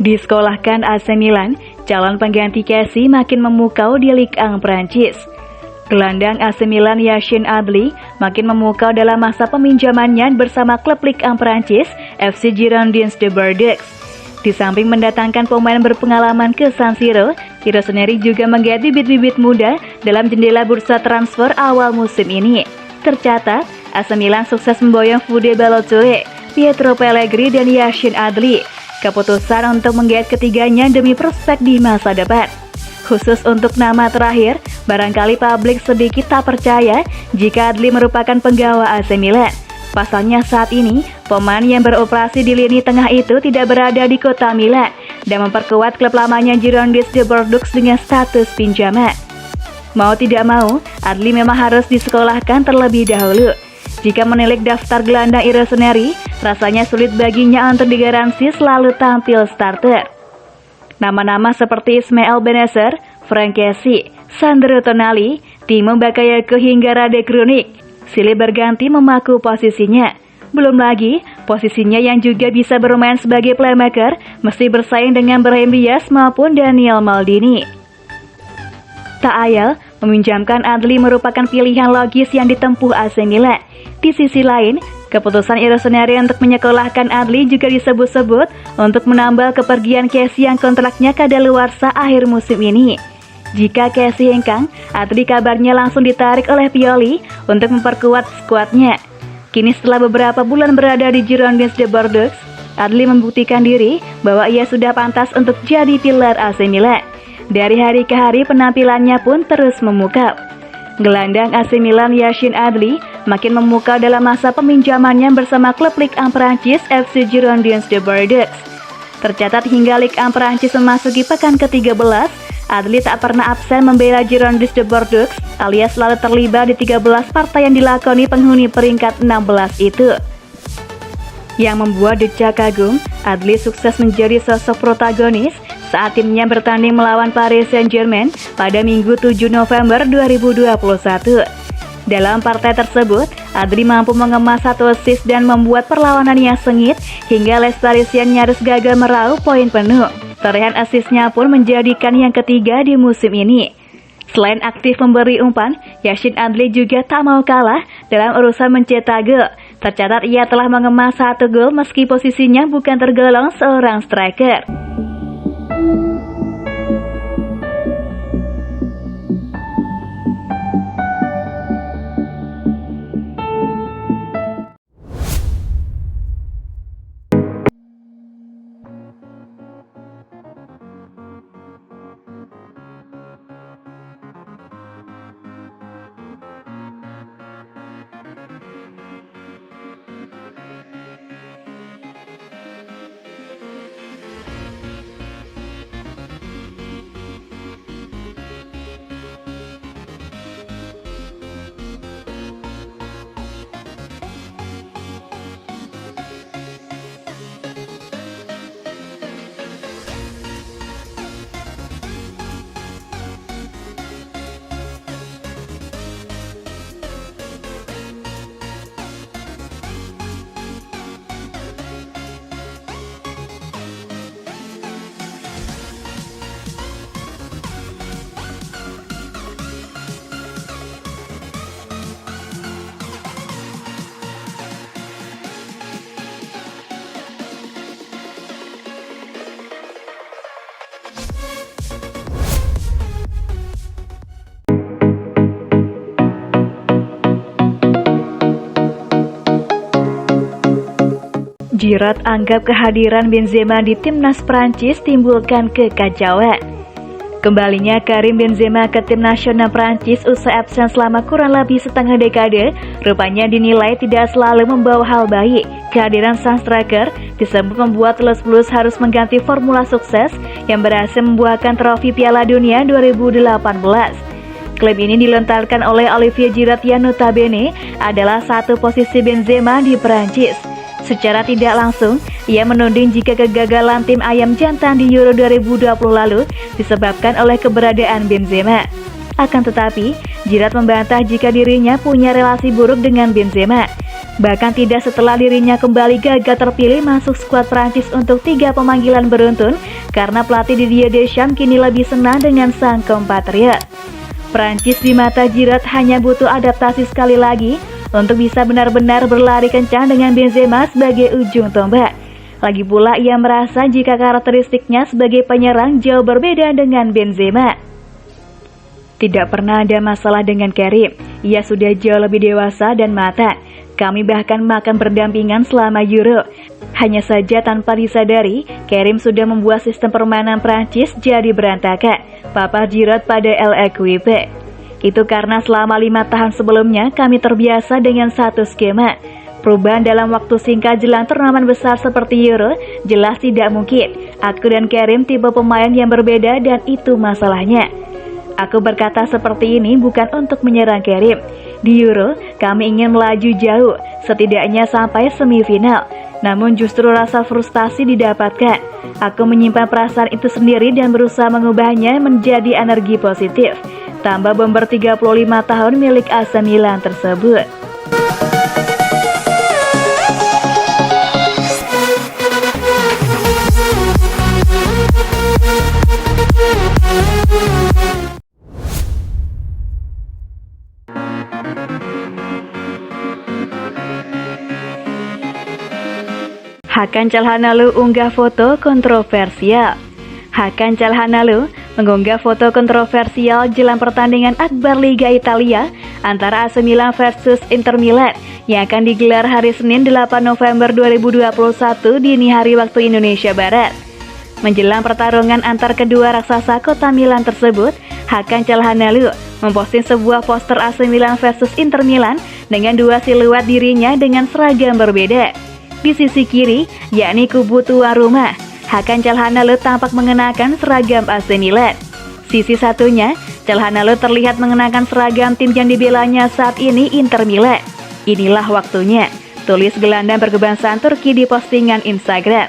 Disekolahkan AC Milan, calon pengganti Kessie makin memukau di Ligue 1 Prancis. Gelandang AC Milan Yacine Adli makin memukau dalam masa peminjamannya bersama klub Ligue 1 Prancis FC Girondins de Bordeaux. Di samping mendatangkan pemain berpengalaman ke San Siro, Rossoneri juga menggait bibit-bibit muda dalam jendela bursa transfer awal musim ini. Tercatat, AC Milan sukses memboyong Fode Ballo-Touré, Pietro Pellegrini dan Yacine Adli. Keputusan untuk menggait ketiganya demi prospek di masa depan. Khusus untuk nama terakhir, barangkali publik sedikit tak percaya jika Adli merupakan penggawa AC Milan. Pasalnya saat ini, pemain yang beroperasi di lini tengah itu tidak berada di kota Milan dan memperkuat klub lamanya Girondins de Bordeaux dengan status pinjaman. Mau tidak mau, Adli memang harus disekolahkan terlebih dahulu. Jika menilik daftar gelandang Rossoneri, rasanya sulit baginya untuk digaransi selalu tampil starter. Nama-nama seperti Ismail Bennacer, Franck Kessie, Sandro Tonali, Timo Bakayoko hingga Rade Krunic silih berganti memaku posisinya. Belum lagi, posisinya yang juga bisa bermain sebagai playmaker mesti bersaing dengan Brahim Diaz maupun Daniel Maldini. Tak ayal, meminjamkan Adli merupakan pilihan logis yang ditempuh AC Milan. Di sisi lain, keputusan Rossoneri untuk menyekolahkan Adli juga disebut-sebut untuk menambal kepergian Kessie yang kontraknya kadaluarsa akhir musim ini. Jika Kessie hengkang, Adli kabarnya langsung ditarik oleh Pioli untuk memperkuat skuadnya. Kini setelah beberapa bulan berada di Girondins de Bordeaux, Adli membuktikan diri bahwa ia sudah pantas untuk jadi pilar AC Milan. Dari hari ke hari penampilannya pun terus memukau. Gelandang AC Milan Yacine Adli makin memukau dalam masa peminjamannya bersama klub Ligue 1 Prancis FC Girondins de Bordeaux. Tercatat hingga Ligue 1 Prancis memasuki pekan ke-13, Adli tak pernah absen membela Girondins de Bordeaux alias selalu terlibat di 13 partai yang dilakoni penghuni peringkat 16 itu. Yang membuat decak kagum, Adli sukses menjadi sosok protagonis saat timnya bertanding melawan Paris Saint-Germain pada Minggu 7 November 2021. Dalam partai tersebut, Adli mampu mengemas 1 assist dan membuat perlawanan yang sengit hingga Les Parisiens nyaris gagal meraup poin penuh. Torehan assistnya pun menjadikan yang ketiga di musim ini. Selain aktif memberi umpan, Yacine Adli juga tak mau kalah dalam urusan mencetak gol. Tercatat ia telah mengemas 1 gol meski posisinya bukan tergolong seorang striker. Giroud anggap kehadiran Benzema di timnas Prancis timbulkan kekacauan. Kembalinya Karim Benzema ke tim nasional Prancis usai absen selama kurang lebih setengah dekade, rupanya dinilai tidak selalu membawa hal baik. Kehadiran sang striker disebut membuat Los Blues harus mengganti formula sukses yang berhasil membuahkan trofi Piala Dunia 2018. Klaim ini dilontarkan oleh Olivier Giroud yang notabene adalah satu posisi Benzema di Prancis. Secara tidak langsung, ia menuding jika kegagalan tim ayam jantan di Euro 2020 lalu disebabkan oleh keberadaan Benzema. Akan tetapi, Giroud membantah jika dirinya punya relasi buruk dengan Benzema. Bahkan tidak setelah dirinya kembali gagal terpilih masuk skuad Prancis untuk 3 pemanggilan beruntun karena pelatih Didier Deschamps kini lebih senang dengan sang kompatriot. Prancis di mata Giroud hanya butuh adaptasi sekali lagi untuk bisa benar-benar berlari kencang dengan Benzema sebagai ujung tombak. Lagi pula ia merasa jika karakteristiknya sebagai penyerang jauh berbeda dengan Benzema. Tidak pernah ada masalah dengan Karim, ia sudah jauh lebih dewasa dan matang. Kami bahkan makan berdampingan selama Euro. Hanya saja tanpa disadari, Karim sudah membuat sistem permainan Prancis jadi berantakan, papar Giroud pada L'Equipe. Itu karena selama 5 tahun sebelumnya kami terbiasa dengan satu skema. Perubahan dalam waktu singkat jelang turnamen besar seperti Euro jelas tidak mungkin. Aku dan Karim tipe pemain yang berbeda dan itu masalahnya. Aku berkata seperti ini bukan untuk menyerang Karim. Di Euro, kami ingin melaju jauh, setidaknya sampai semifinal. Namun justru rasa frustasi didapatkan. Aku menyimpan perasaan itu sendiri dan berusaha mengubahnya menjadi energi positif. Tambah bomber 35 tahun milik AC Milan tersebut. Hakan Calhanoglu unggah foto kontroversial. Hakan Calhanoglu mengunggah foto kontroversial jelang pertandingan akbar Liga Italia antara AC Milan versus Inter Milan yang akan digelar hari Senin 8 November 2021 dini hari waktu Indonesia Barat. Menjelang pertarungan antar kedua raksasa kota Milan tersebut, Hakan Calhanoglu memposting sebuah poster AC Milan versus Inter Milan dengan dua siluet dirinya dengan seragam berbeda. Di sisi kiri, yakni kubu tuan rumah, Hakan Calhanoglu tampak mengenakan seragam AC Milan. Sisi satunya, Calhanoglu terlihat mengenakan seragam tim yang dibelanya saat ini Inter Milan. Inilah waktunya, tulis gelandang berkebangsaan Turki di postingan Instagram.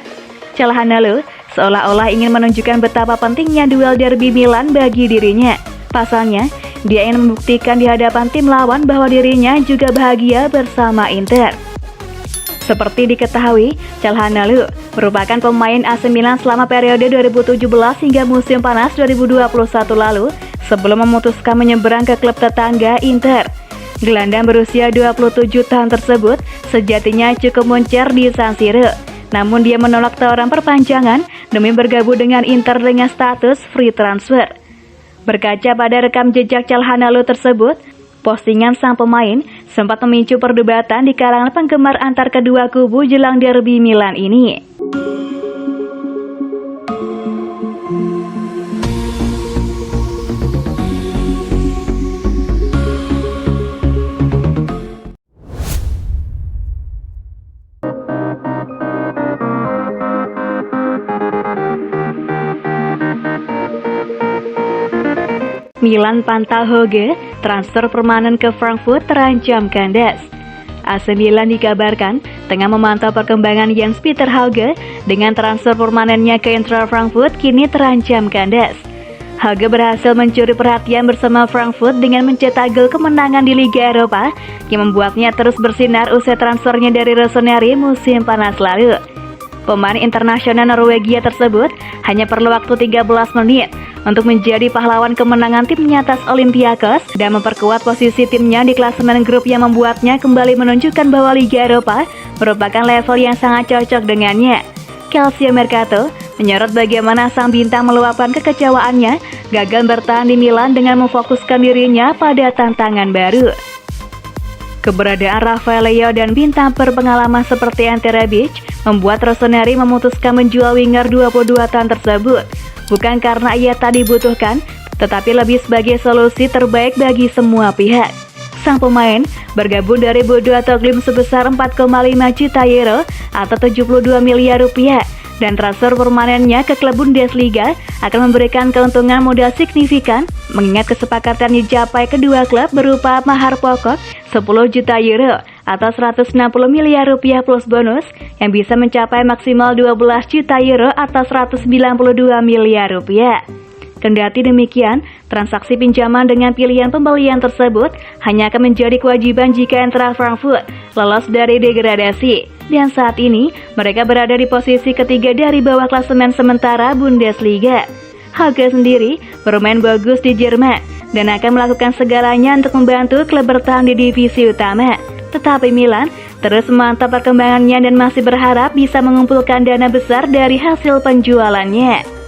Calhanoglu seolah-olah ingin menunjukkan betapa pentingnya duel derby Milan bagi dirinya. Pasalnya, dia ingin membuktikan di hadapan tim lawan bahwa dirinya juga bahagia bersama Inter. Seperti diketahui, Calhanoglu merupakan pemain AC Milan selama periode 2017 hingga musim panas 2021 lalu sebelum memutuskan menyeberang ke klub tetangga Inter. Gelandang berusia 27 tahun tersebut sejatinya cukup moncer di San Siro, namun dia menolak tawaran perpanjangan demi bergabung dengan Inter dengan status free transfer. Berkaca pada rekam jejak Calhanoglu tersebut, postingan sang pemain sempat memicu perdebatan di kalangan penggemar antar kedua kubu jelang derby Milan ini. Milan pantau Hauge, transfer permanen ke Frankfurt terancam kandas. AC Milan dikabarkan tengah memantau perkembangan Jens Peter Hauge dengan transfer permanennya ke Eintracht Frankfurt kini terancam kandas. Hauge berhasil mencuri perhatian bersama Frankfurt dengan mencetak gol kemenangan di Liga Eropa yang membuatnya terus bersinar usai transfernya dari Rossoneri musim panas lalu. Pemain internasional Norwegia tersebut hanya perlu waktu 13 menit untuk menjadi pahlawan kemenangan timnya atas Olympiakos dan memperkuat posisi timnya di klasemen grup yang membuatnya kembali menunjukkan bahwa Liga Eropa merupakan level yang sangat cocok dengannya. Calcio Mercato menyorot bagaimana sang bintang meluapkan kekecewaannya gagal bertahan di Milan dengan memfokuskan dirinya pada tantangan baru. Keberadaan Rafael Leao dan bintang berpengalaman seperti Ante Rebic membuat Rossoneri memutuskan menjual winger 22 tahun tersebut. Bukan karena ia tak dibutuhkan, tetapi lebih sebagai solusi terbaik bagi semua pihak. Sang pemain bergabung dari Bodo Glimt sebesar 4,5 juta euro atau 72 miliar rupiah, dan transfer permanennya ke klub Bundesliga akan memberikan keuntungan modal signifikan, mengingat kesepakatan dicapai kedua klub berupa mahar pokok 10 juta euro atau 160 miliar rupiah plus bonus yang bisa mencapai maksimal 12 juta euro atau 192 miliar rupiah. Kendati demikian, transaksi pinjaman dengan pilihan pembelian tersebut hanya akan menjadi kewajiban jika Eintracht Frankfurt lolos dari degradasi. Dan saat ini, mereka berada di posisi ketiga dari bawah klasemen sementara Bundesliga. Hage sendiri bermain bagus di Jerman dan akan melakukan segalanya untuk membantu klub bertahan di divisi utama. Tetapi Milan terus memantau perkembangannya dan masih berharap bisa mengumpulkan dana besar dari hasil penjualannya.